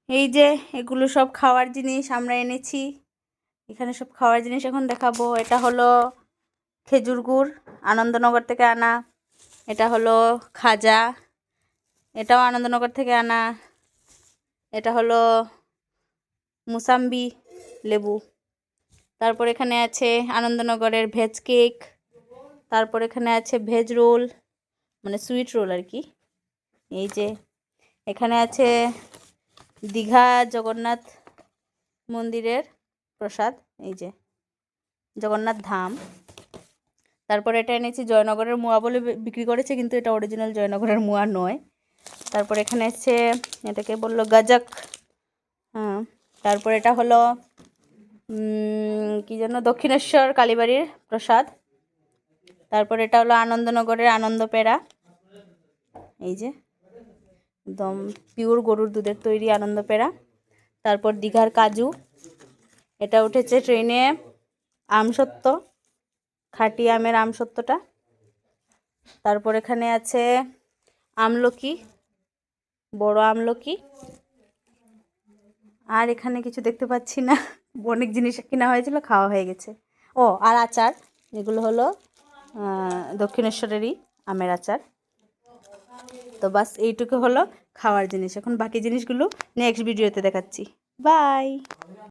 এই যে এগুলো সব খাওয়ার জিনিস আমরা এনেছি। এখানে সব খাওয়ার জিনিস এখন দেখাবো। এটা হলো খেজুর গুড়, আনন্দনগর থেকে আনা। এটা হলো খাজা, এটাও আনন্দনগর থেকে আনা। এটা হলো মুসাম্বি লেবু। তারপর এখানে আছে আনন্দনগরের ভেজ কেক। তারপর এখানে আছে ভেজ রোল, মানে সুইট রোল আর কি। এই যে এখানে আছে দীঘা জগন্নাথ মন্দিরের প্রসাদ, এই যে জগন্নাথ ধাম। তারপর এটা এনেছি জয়নগরের মোয়া বলে বিক্রি করেছে, কিন্তু এটা অরিজিনাল জয়নগরের মোয়া নয়। তারপর এখানে আছে, এটাকে বললো গাজক। হ্যাঁ, তারপর এটা হলো কি যেন, দক্ষিণেশ্বর কালীবাড়ির প্রসাদ। তারপর এটা হলো আনন্দনগরের আনন্দ পেড়া, এই যে একদম পিওর গরুর দুধের তৈরি আনন্দ পেড়া। তারপর দীঘার কাজু, এটা উঠেছে ট্রেনে আমসত্ত্ব, খাঁটি আমের আমসত্ত্বটা। তারপর এখানে আছে আমলকি, বড় আমলকি। আর এখানে কিছু দেখতে পাচ্ছি না, অনেক জিনিস কেনা হয়েছিল, খাওয়া হয়ে গেছে। ও আর আচার, এগুলো হলো দক্ষিণেশ্বরেরই আমের আচার। তো বাস এইটুকু হলো খাওয়ার জিনিস। এখন বাকি জিনিসগুলো নেক্সট ভিডিওতে দেখাচ্ছি। বাই।